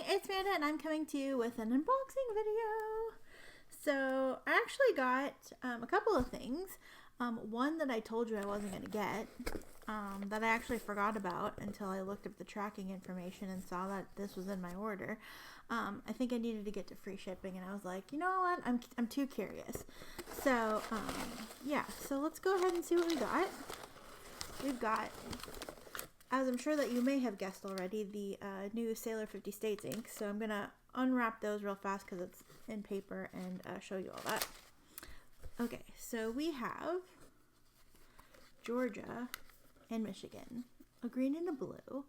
Hey, it's Amanda and I'm coming to you with an unboxing video. So I actually got a couple of things. One that I told you I wasn't going to get, that I actually forgot about until I looked up the tracking information and saw that this was in my order. I think I needed to get to free shipping and I was like, you know what, I'm too curious. So yeah, so let's go ahead and see what we got. We've got, as I'm sure that you may have guessed already, the new Sailor 50 States ink. So I'm going to unwrap those real fast because it's in paper and show you all that. Okay, so we have Georgia and Michigan, a green and a blue.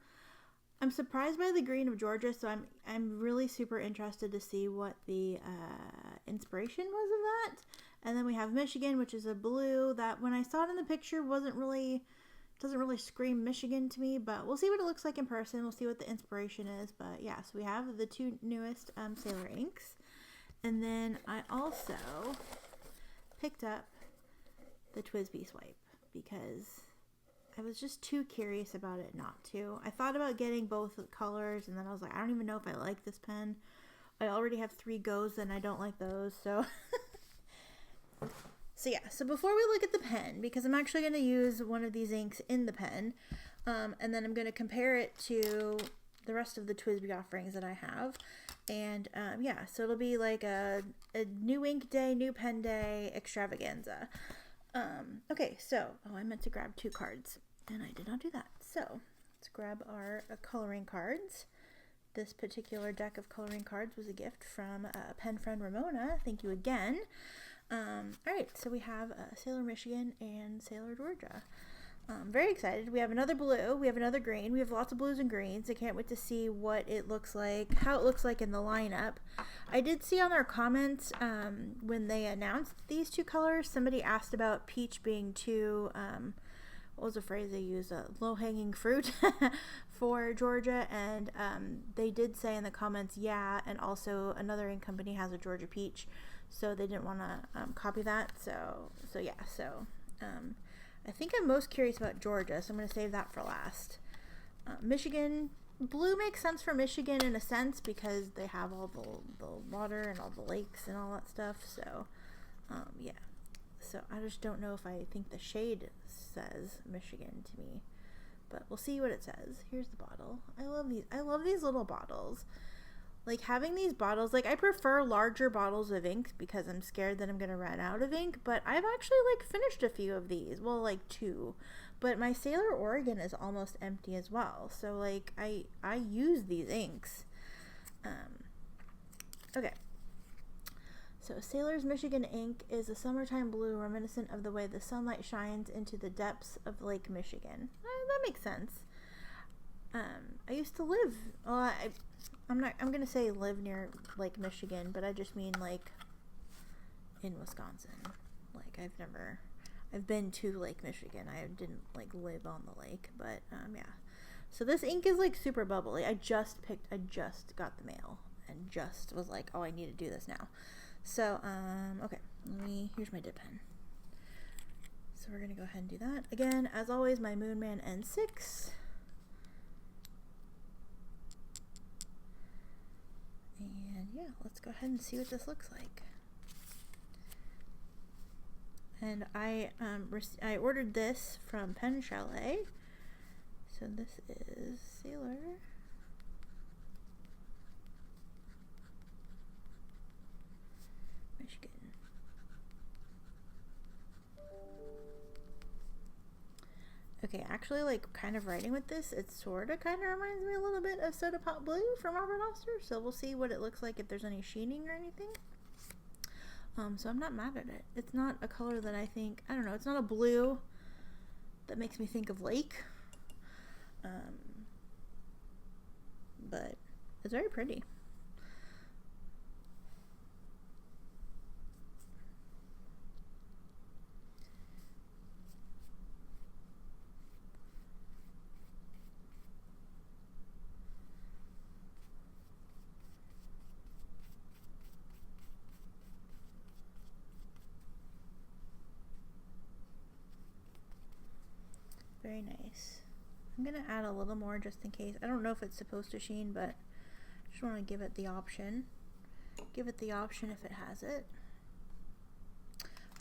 I'm surprised by the green of Georgia, so I'm really super interested to see what the inspiration was of that. And then we have Michigan, which is a blue that when I saw it in the picture doesn't really scream Michigan to me, but we'll see what it looks like in person. We'll see what the inspiration is. But yeah, so we have the two newest Sailor inks. And then I also picked up the TWSBI Swipe because I was just too curious about it not to. I thought about getting both colors and then I was like, I don't even know if I like this pen. I already have 3 goes and I don't like those, so So yeah, so before we look at the pen, because I'm actually going to use one of these inks in the pen, and then I'm going to compare it to the rest of the TWSBI offerings that I have. And yeah, so it'll be like a new ink day, new pen day extravaganza. Okay, so, I meant to grab 2 cards, and I did not do that. So let's grab our coloring cards. This particular deck of coloring cards was a gift from pen friend Ramona. Thank you again. Alright, so we have Sailor Michigan and Sailor Georgia. Very excited. We have another blue, we have another green, we have lots of blues and greens. I can't wait to see what it looks like, how it looks like in the lineup. I did see on their comments when they announced these 2 colors, somebody asked about peach being too, what was the phrase they used, low-hanging fruit for Georgia, and they did say in the comments, yeah, and also another ink company has a Georgia peach. So they didn't want to copy that. So yeah. So I think I'm most curious about Georgia. So I'm going to save that for last. Michigan, blue makes sense for Michigan in a sense because they have all the water and all the lakes and all that stuff. So yeah. So I just don't know if I think the shade says Michigan to me. But we'll see what it says. Here's the bottle. I love these little bottles. Like, having these bottles, like, I prefer larger bottles of ink because I'm scared that I'm going to run out of ink, but I've actually, like, finished a few of these. Well, like, 2. But my Sailor Oregon is almost empty as well. So, like, I use these inks. Okay. So, Sailor's Michigan ink is a summertime blue reminiscent of the way the sunlight shines into the depths of Lake Michigan. That makes sense. I used to live, I'm going to say live near Lake Michigan, but I just mean like in Wisconsin. Like I've been to Lake Michigan. I didn't like live on the lake, but yeah. So this ink is like super bubbly. I just got the mail and just was like, oh, I need to do this now. So, okay, here's my dip pen. So we're going to go ahead and do that. Again, as always, my Moonman N6. And yeah, let's go ahead and see what this looks like. And I ordered this from Pen Chalet. So this is Sailor Michigan. Okay, actually, like, kind of writing with this, it sort of kind of reminds me a little bit of Soda Pop Blue from Robert Oster, so we'll see what it looks like if there's any sheening or anything. So I'm not mad at it. It's not a color that I think, I don't know, it's not a blue that makes me think of lake, but it's very pretty. Very nice. I'm going to add a little more just in case. I don't know if it's supposed to sheen, but just just want to give it the option. Give it the option if it has it.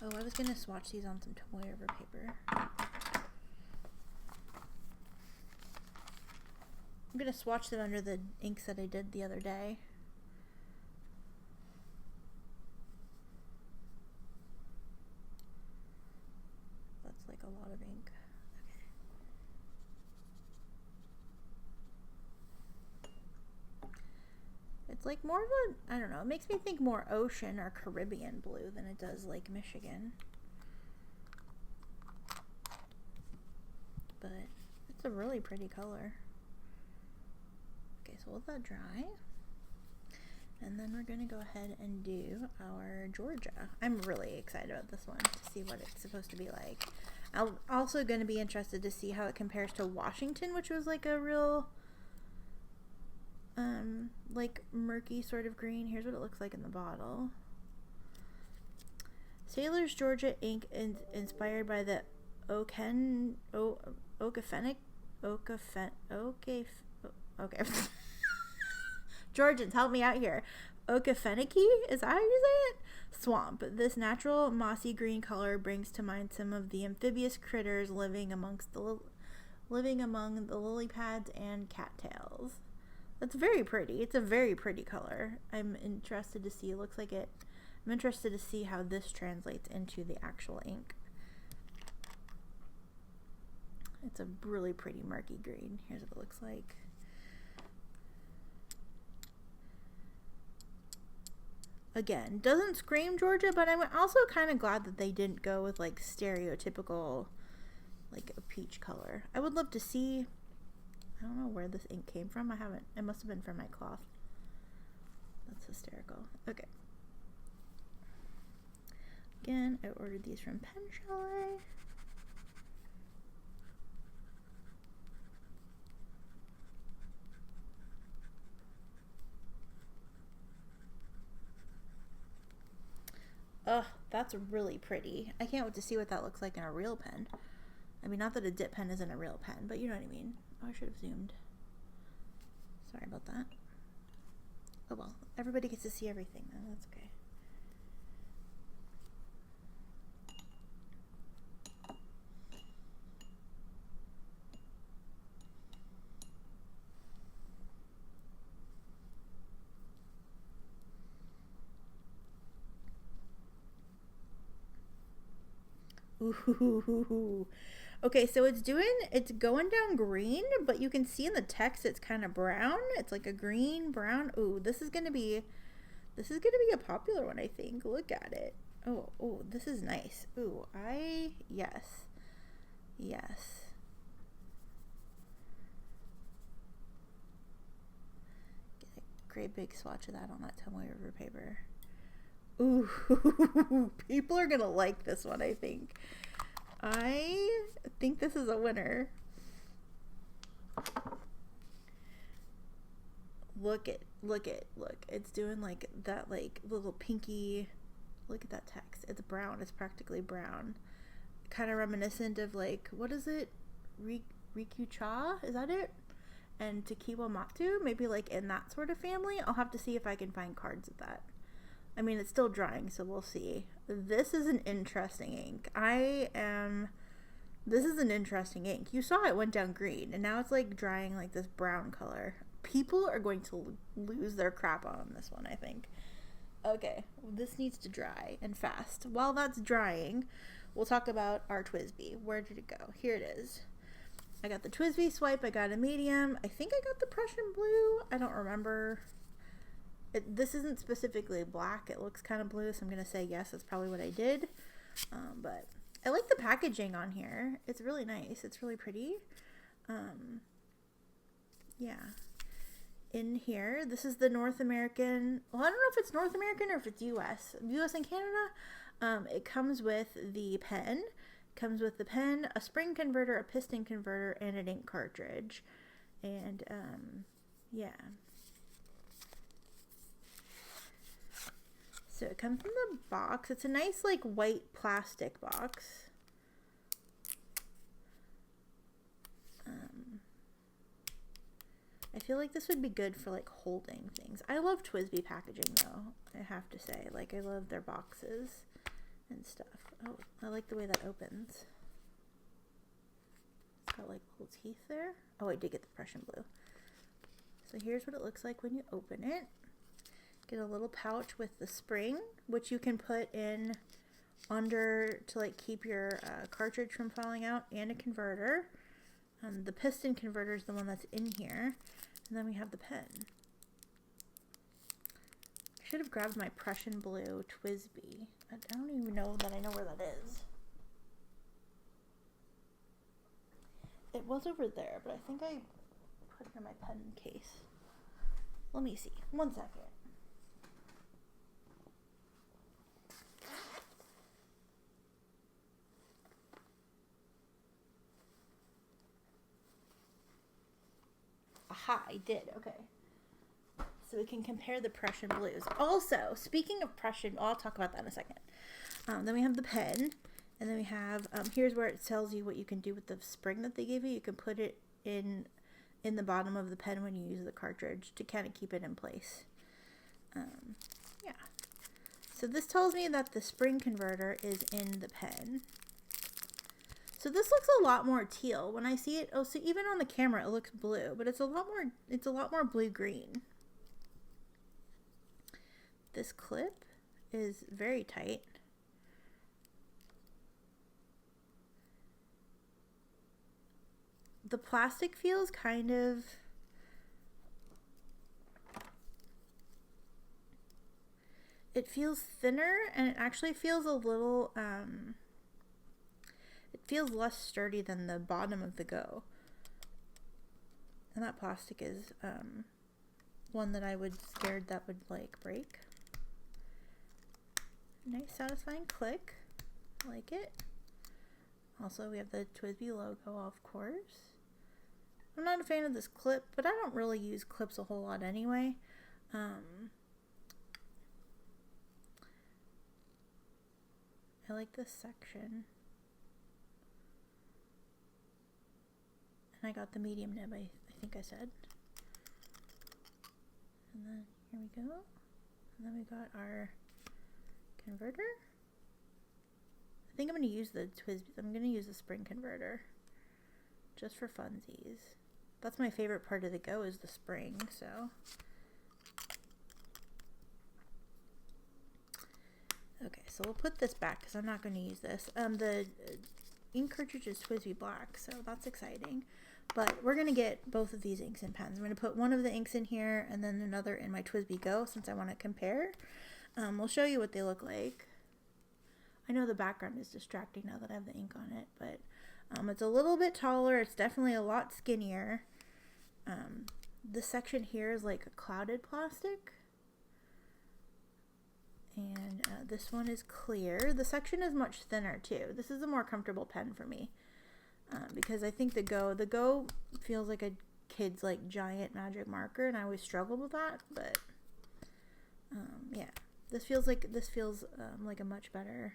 Oh, I was going to swatch these on some toy over paper. I'm going to swatch them under the inks that I did the other day. That's like a lot of ink. Okay. It's like more of a, I don't know, it makes me think more ocean or Caribbean blue than it does like Michigan. But it's a really pretty color. Okay, so we'll let that dry. And then we're going to go ahead and do our Georgia. I'm really excited about this one to see what it's supposed to be like. I'm also going to be interested to see how it compares to Washington, which was like a real, like murky sort of green. Here's what it looks like in the bottle. Sailor's Georgia ink inspired by the Georgians, help me out here. Okefenokee? Is that how you say it? Swamp. This natural mossy green color brings to mind some of the amphibious critters living among the lily pads and cattails. That's very pretty. It's a very pretty color. I'm interested to see. It looks like it. I'm interested to see how this translates into the actual ink. It's a really pretty murky green. Here's what it looks like. Again, doesn't scream Georgia, but I'm also kind of glad that they didn't go with like stereotypical, like a peach color. I would love to see, I don't know where this ink came from. I haven't, it must have been from my cloth. That's hysterical. Okay. Again, I ordered these from Pen Chalet. Ugh, that's really pretty. I can't wait to see what that looks like in a real pen. I mean, not that a dip pen isn't a real pen, but you know what I mean. Oh, I should have zoomed. Sorry about that. Oh well, everybody gets to see everything then. That's okay. Ooh. Okay, so it's going down green, but you can see in the text it's kind of brown. It's like a green brown. Ooh, this is gonna be a popular one, I think. Look at it. Oh, this is nice. Ooh, yes. Yes. Get a great big swatch of that on that Tomoe River paper. Ooh, people are gonna like this one, I think. I think this is a winner. Look. It's doing like that, like little pinky. Look at that text. It's brown. It's practically brown. Kind of reminiscent of like, what is it? Rikucha? Is that it? And Takiwa Matsu? Maybe like in that sort of family. I'll have to see if I can find cards of that. I mean, it's still drying, so we'll see. This is an interesting ink. This is an interesting ink. You saw it went down green, and now it's like drying like this brown color. People are going to lose their crap on this one, I think. Okay, this needs to dry, and fast. While that's drying, we'll talk about our TWSBI. Where did it go? Here it is. I got the TWSBI Swipe. I got a medium. I think I got the Prussian Blue. I don't remember. This isn't specifically black. It looks kind of blue, so I'm going to say yes. That's probably what I did. But I like the packaging on here. It's really nice. It's really pretty. Yeah. In here, this is the North American. Well, I don't know if it's North American or if it's US. US and Canada. It comes with the pen. Comes with the pen, a spring converter, a piston converter, and an ink cartridge. And, yeah. So it comes in the box. It's a nice like white plastic box. I feel like this would be good for like holding things. I love TWSBI packaging though, I have to say. Like, I love their boxes and stuff. Oh, I like the way that opens. It's got like little teeth there. Oh, I did get the Prussian Blue. So here's what it looks like when you open it. Get a little pouch with the spring, which you can put in under to like keep your cartridge from falling out, and a converter. The piston converter is the one that's in here. And then we have the pen. I should have grabbed my Prussian Blue TWSBI. I don't even know that I know where that is. It was over there, but I think I put it in my pen case. Let me see. 1 second. Aha, I did. Okay. So we can compare the Prussian Blues. Also, speaking of Prussian, I'll talk about that in a second. Then we have the pen. And then we have, here's where it tells you what you can do with the spring that they gave you. You can put it in the bottom of the pen when you use the cartridge to kind of keep it in place. Yeah. So this tells me that the spring converter is in the pen. So this looks a lot more teal when I see it. Oh, so even on the camera it looks blue, but it's a lot more blue-green. This clip is very tight. The plastic feels kind of, it feels thinner, and it actually feels a little, it feels less sturdy than the bottom of the Go. And that plastic is one that I would scared that would like break. Nice satisfying click. I like it. Also, we have the TWSBI logo, of course. I'm not a fan of this clip, but I don't really use clips a whole lot anyway. I like this section. And I got the medium nib, I think I said. And then here we go. And then we got our converter. I think I'm going to use the TWSBI. I'm going to use the spring converter just for funsies. That's my favorite part of the Go is the spring, so. Okay, so we'll put this back because I'm not going to use this. The ink cartridge is TWSBI black, so that's exciting. But we're going to get both of these inks and pens. I'm going to put one of the inks in here and then another in my TWSBI Go since I want to compare. We'll show you what they look like. I know the background is distracting now that I have the ink on it, but it's a little bit taller. It's definitely a lot skinnier. This section here is like a clouded plastic. And this one is clear. The section is much thinner too. This is a more comfortable pen for me because I think the Go feels like a kid's like giant magic marker, and I always struggled with that. But yeah, this feels like a much better,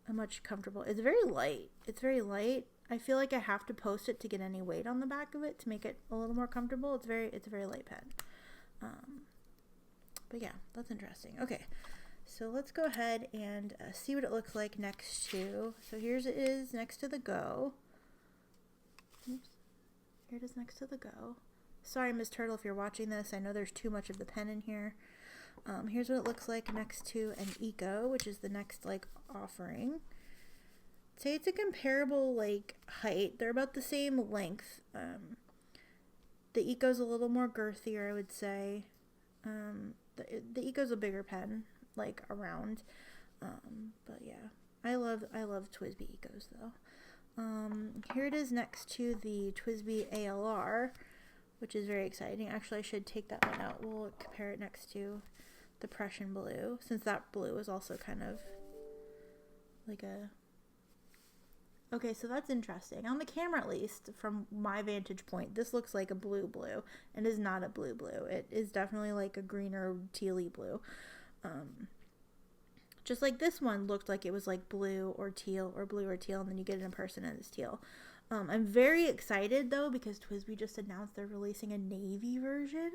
a much comfortable. It's very light. It's very light. I feel like I have to post it to get any weight on the back of it to make it a little more comfortable. It's a very light pen. But yeah, that's interesting. Okay, so let's go ahead and see what it looks like next to. So here's it is next to the Go. Oops. Here it is next to the Go. Sorry, Miss Turtle, if you're watching this. I know there's too much of the pen in here. Here's what it looks like next to an Eco, which is the next like offering. Say it's a comparable like height. They're about the same length. The Eco's a little more girthier, I would say. The Eco's a bigger pen, like around. But yeah, I love TWSBI Ecos though. Here it is next to the TWSBI ALR, which is very exciting. Actually, I should take that one out. We'll compare it next to the Prussian Blue, since that blue is also kind of like a. Okay, so that's interesting. On the camera, at least, from my vantage point, this looks like a blue and is not a blue. It is definitely like a greener tealy blue. Just like this one looked like it was like blue or teal, and then you get it in person and it's teal. I'm very excited though because TWSBI just announced they're releasing a navy version.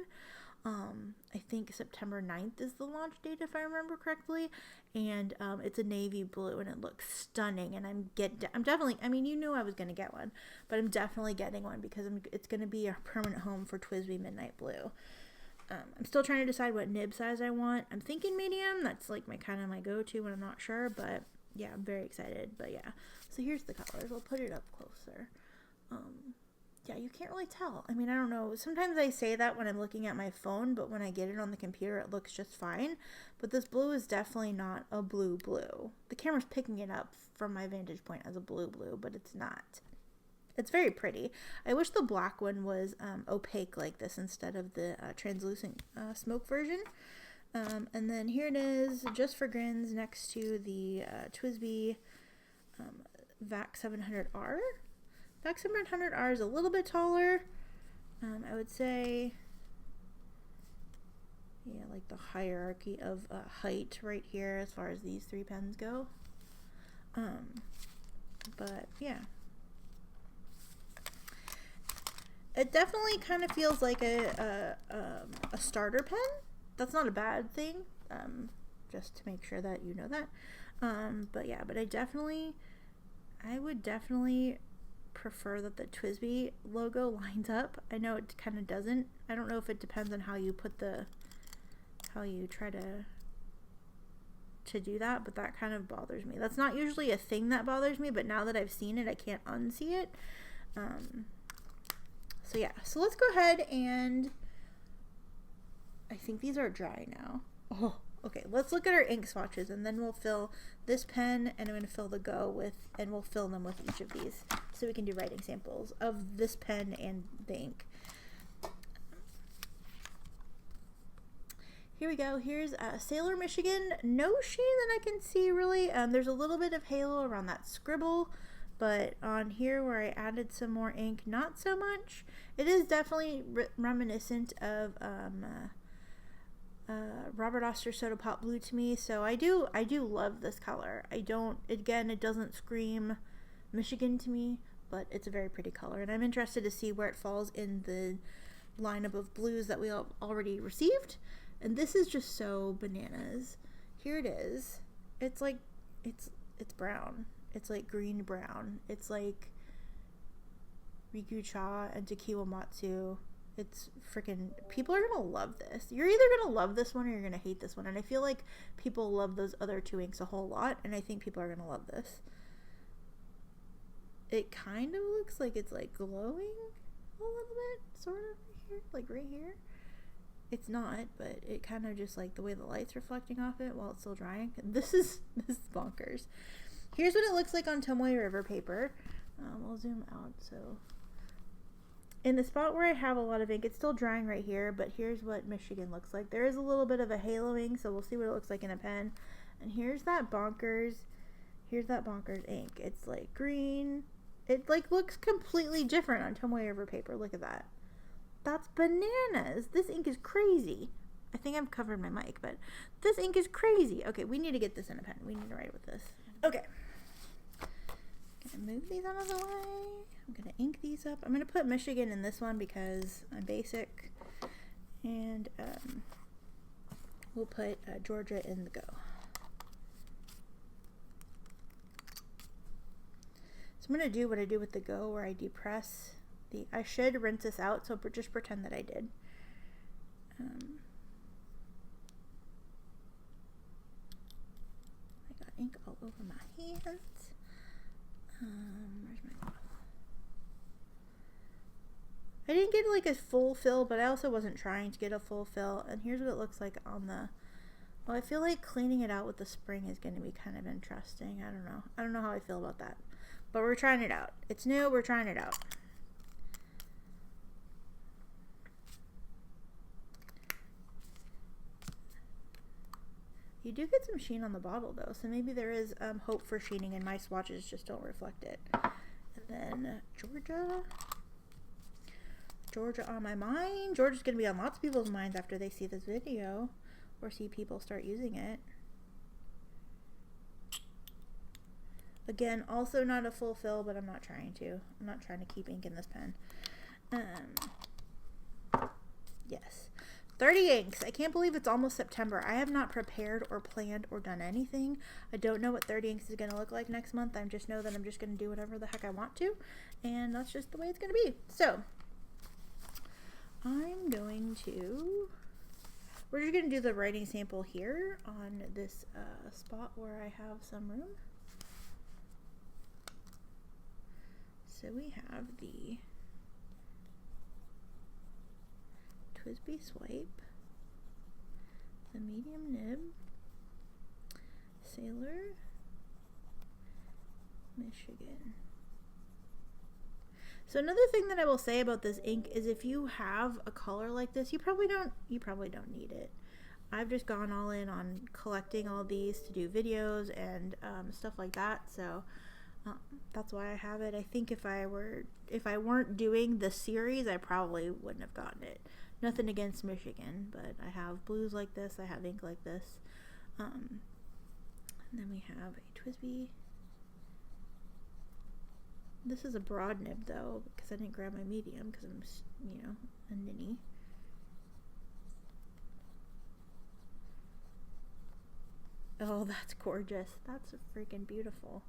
I think September 9th is the launch date if I remember correctly, and it's a navy blue and it looks stunning, and I'm definitely, I mean, you knew I was going to get one, but I'm definitely getting one because it's going to be a permanent home for TWSBI Midnight Blue. I'm still trying to decide what nib size I want. I'm thinking medium. That's like my go-to when I'm not sure, but yeah, I'm very excited. But yeah, so here's the colors. I'll put it up closer. Yeah, you can't really tell. I mean, I don't know. Sometimes I say that when I'm looking at my phone, but when I get it on the computer, it looks just fine. But this blue is definitely not a blue. The camera's picking it up from my vantage point as a blue, but it's not. It's very pretty. I wish the black one was opaque like this instead of the translucent smoke version. And then here it is, just for grins, next to the TWSBI VAC 700R. VAC 700R is a little bit taller. I would say, yeah, like the hierarchy of height right here as far as these three pens go. But yeah. It definitely kind of feels like a starter pen. That's not a bad thing, just to make sure that you know that. But yeah, but I would definitely prefer that the TWSBI logo lines up. I know it kind of doesn't. I don't know if it depends on how you try to do that, but that kind of bothers me. That's not usually a thing that bothers me, but now that I've seen it, I can't unsee it. So yeah, so let's go ahead and I think these are dry now. Oh, okay. Let's look at our ink swatches and then we'll fill this pen and I'm going to fill the Go with, and we'll fill them with each of these so we can do writing samples of this pen and the ink. Here we go. Here's Sailor Michigan. No sheen that I can see really. There's a little bit of halo around that scribble. But on here where I added some more ink, not so much. It is definitely reminiscent of Robert Oster Soda Pop Blue to me. So I do love this color. Again, it doesn't scream Michigan to me, but it's a very pretty color. And I'm interested to see where it falls in the lineup of blues that we already received. And this is just so bananas. Here it is. It's like, it's brown. It's like green brown. It's like Rikucha and Tekiwa Matsu. It's freaking, people are gonna love this. You're either gonna love this one or you're gonna hate this one. And I feel like people love those other two inks a whole lot, and I think people are gonna love this. It kind of looks like it's like glowing a little bit, sort of right here, like right here. It's not, but it kind of just like the way the light's reflecting off it while it's still drying. This is bonkers. Here's what it looks like on Tomoe River paper. We'll zoom out. So in the spot where I have a lot of ink, it's still drying right here, but here's what Michigan looks like. There is a little bit of a haloing, so we'll see what it looks like in a pen. And here's that bonkers ink. It's like green. It like looks completely different on Tomoe River paper. Look at that. That's bananas. This ink is crazy. I think I've covered my mic, but this ink is crazy. Okay, we need to get this in a pen. We need to write with this. Okay. Gonna move these out of the way. I'm gonna ink these up. I'm gonna put Michigan in this one because I'm basic. And we'll put Georgia in the Go. So I'm gonna do what I do with the Go where I depress. I should rinse this out, so just pretend that I did. I got ink all over my hands. Where's my bottle? I didn't get like a full fill, but I also wasn't trying to get a full fill. And here's what it looks like on the... Well, I feel like cleaning it out with the spring is going to be kind of interesting. I don't know. I don't know how I feel about that. But we're trying it out. It's new. We're trying it out. You do get some sheen on the bottle though, so maybe there is hope for sheening, and my swatches just don't reflect it. And then Georgia on my mind. Georgia's gonna be on lots of people's minds after they see this video or see people start using it. Again, also not a full fill, but I'm not trying to. I'm not trying to keep ink in this pen. Yes. 30 inks. I can't believe it's almost September. I have not prepared or planned or done anything. I don't know what 30 inks is going to look like next month. I just know that I'm just going to do whatever the heck I want to. And that's just the way it's going to be. So, I'm going to... We're just going to do the writing sample here on this spot where I have some room. So we have the TWSBI Swipe, the medium nib, Sailor, Michigan. So another thing that I will say about this ink is if you have a color like this, you probably don't need it. I've just gone all in on collecting all these to do videos and stuff like that. So that's why I have it. I think if I weren't doing the series, I probably wouldn't have gotten it. Nothing against Michigan, but I have blues like this. I have ink like this. And then we have a TWSBI. This is a broad nib though, because I didn't grab my medium because I'm, you know, a ninny. Oh, that's gorgeous. That's freaking beautiful.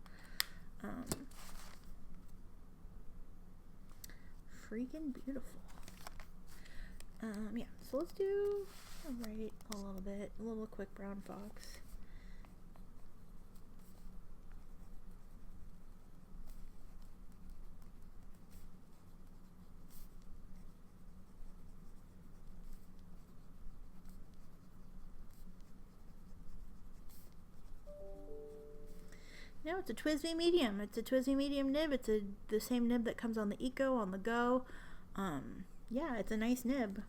Freaking beautiful. Yeah, so let's do, I'll write a little bit, a little quick brown fox. No, it's a TWSBI medium. It's a TWSBI medium nib. It's the same nib that comes on the Eco, on the Go. Yeah, it's a nice nib.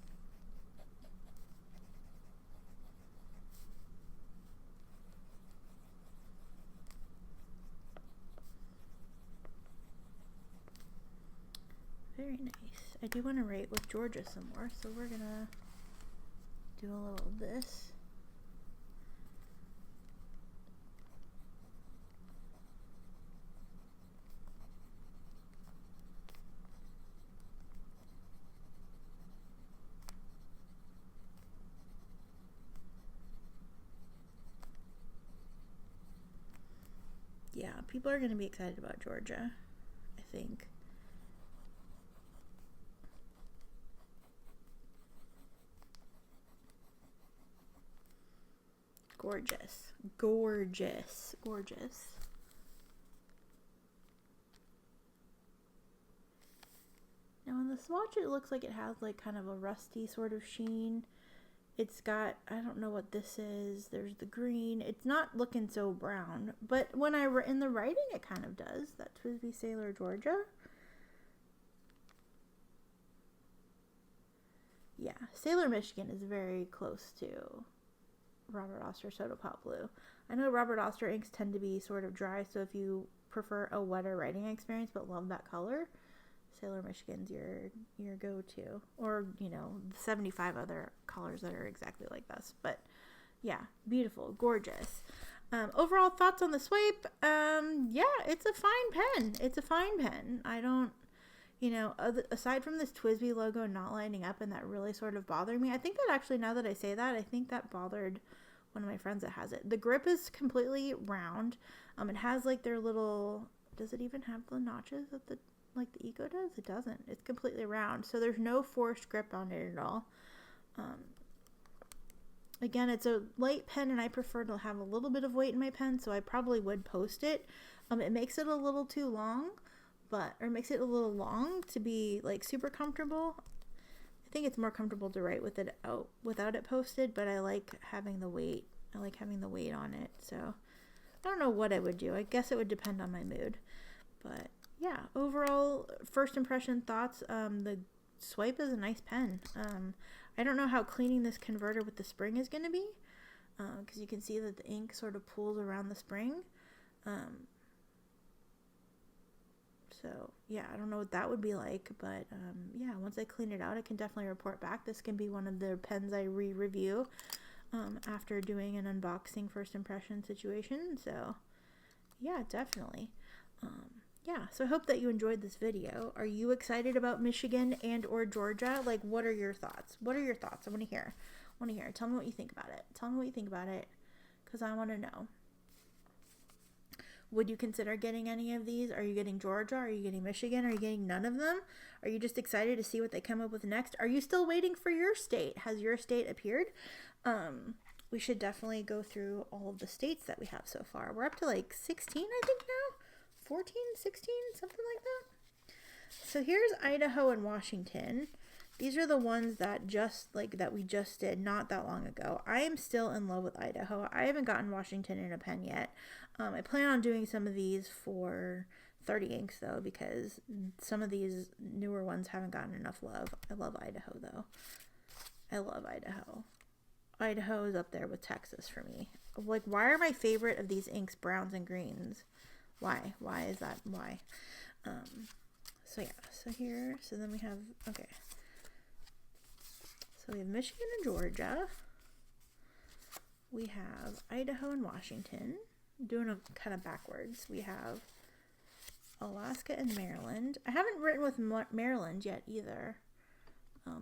Very nice. I do want to write with Georgia some more, so we're gonna do a little of this. Yeah, people are going to be excited about Georgia, I think. Gorgeous. Gorgeous. Gorgeous. Now on the swatch it looks like it has like kind of a rusty sort of sheen. It's got, I don't know what this is. There's the green. It's not looking so brown, but when I write in the writing, it kind of does. That TWSBI Sailor Georgia. Yeah, Sailor Michigan is very close to Robert Oster Soda Pop Blue. I know Robert Oster inks tend to be sort of dry, so if you prefer a wetter writing experience but love that color, Sailor Michigan's your go-to, or you know, the 75 other colors that are exactly like this. But yeah, beautiful, gorgeous. Overall thoughts on the Swipe? Yeah, it's a fine pen. It's a fine pen. I don't, you know, aside from this TWSBI logo not lining up and that really sort of bothering me, I think that actually, now that I say that, I think that bothered one of my friends that has it. The grip is completely round. It has like their little, does it even have the notches at the, like the Eco does? It doesn't. It's completely round, so there's no forced grip on it at all. Again, it's a light pen and I prefer to have a little bit of weight in my pen, so I probably would post it. It makes it a little too long, or makes it a little long to be like super comfortable. I think it's more comfortable to write with it out without it posted, but I like having the weight. I like having the weight on it, so I don't know what I would do. I guess it would depend on my mood, but yeah, overall first impression thoughts. The Swipe is a nice pen. I don't know how cleaning this converter with the spring is going to be, because you can see that the ink sort of pools around the spring. So yeah, I don't know what that would be like, but yeah, once I clean it out, I can definitely report back. This can be one of the pens I re-review after doing an unboxing first impression situation. So yeah, definitely. Yeah, so I hope that you enjoyed this video. Are you excited about Michigan and or Georgia? Like, what are your thoughts? What are your thoughts? I want to hear. Tell me what you think about it. Tell me what you think about it, because I want to know. Would you consider getting any of these? Are you getting Georgia? Are you getting Michigan? Are you getting none of them? Are you just excited to see what they come up with next? Are you still waiting for your state? Has your state appeared? We should definitely go through all of the states that we have so far. We're up to like 16, I think now. 14, 16, something like that. So here's Idaho and Washington. These are the ones that we just did not that long ago. I am still in love with Idaho. I haven't gotten Washington in a pen yet. I plan on doing some of these for 30 inks though, because some of these newer ones haven't gotten enough love. I love Idaho though. I love Idaho. Idaho is up there with Texas for me. Like, why are my favorite of these inks browns and greens? Why? Why is that? Why? So yeah, so then we have, okay. So we have Michigan and Georgia. We have Idaho and Washington. I'm doing them kind of backwards. We have Alaska and Maryland. I haven't written with Maryland yet either.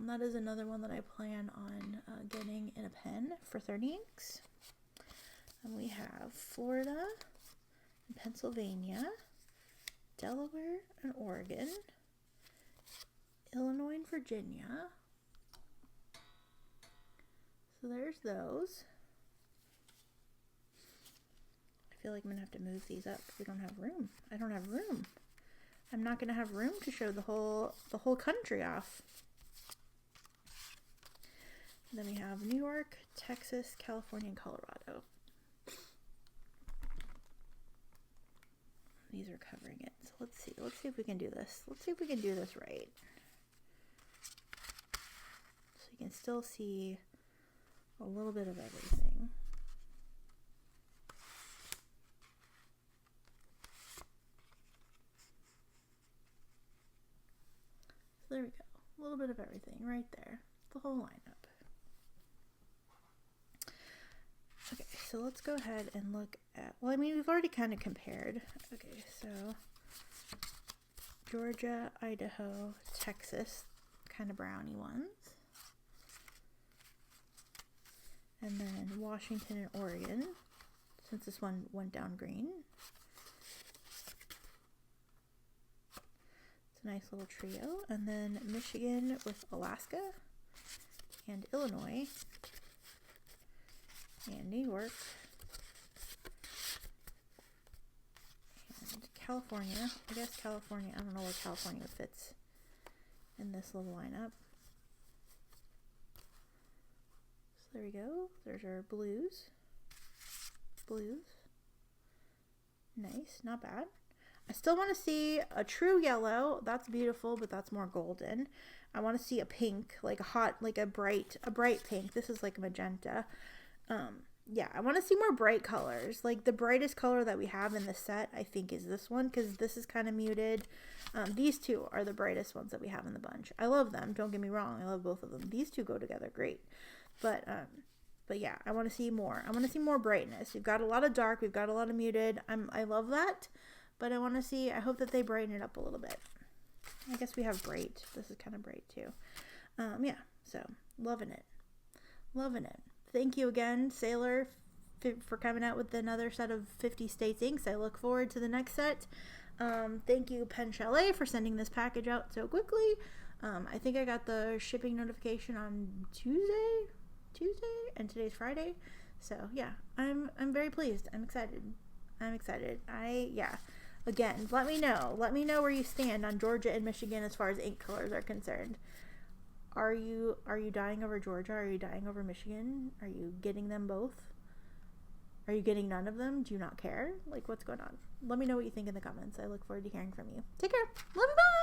That is another one that I plan on getting in a pen for 30 inks. And we have Florida and Pennsylvania, Delaware and Oregon, Illinois and Virginia. So there's those. I feel like I'm going to have to move these up because we don't have room. I don't have room. I'm not going to have room to show the whole country off. And then we have New York, Texas, California, and Colorado. These are covering it. So let's see. Let's see if we can do this. Let's see if we can do this right. So you can still see a little bit of everything. So there we go. A little bit of everything right there. The whole lineup. Okay, so let's go ahead and look at, well, I mean, we've already kind of compared. Okay, so Georgia, Idaho, Texas, kind of browny ones. And then Washington and Oregon, since this one went down green. It's a nice little trio. And then Michigan with Alaska and Illinois. And New York, and California. I guess California, I don't know where California fits in this little lineup. So there we go. There's our blues. Nice, not bad. I still want to see a true yellow. That's beautiful, but that's more golden. I want to see a pink, like a bright pink. This is like magenta. Yeah, I want to see more bright colors. Like the brightest color that we have in the set, I think, is this one, because this is kind of muted. These two are the brightest ones that we have in the bunch. I love them. Don't get me wrong. I love both of them. These two go together great. But yeah, I want to see more. I want to see more brightness. We've got a lot of dark. We've got a lot of muted. I love that, but I want to see. I hope that they brighten it up a little bit. I guess we have bright. This is kind of bright too. Yeah. So loving it. Thank you again, Sailor, for coming out with another set of 50 States inks. I look forward to the next set. Thank you, Pen Chalet, for sending this package out so quickly. I think I got the shipping notification on Tuesday, and today's Friday. So yeah, I'm very pleased. I'm excited. Again, let me know where you stand on Georgia and Michigan as far as ink colors are concerned. Are you dying over Georgia? Are you dying over Michigan? Are you getting them both? Are you getting none of them? Do you not care? Like, what's going on? Let me know what you think in the comments. I look forward to hearing from you. Take care. Love you. Bye.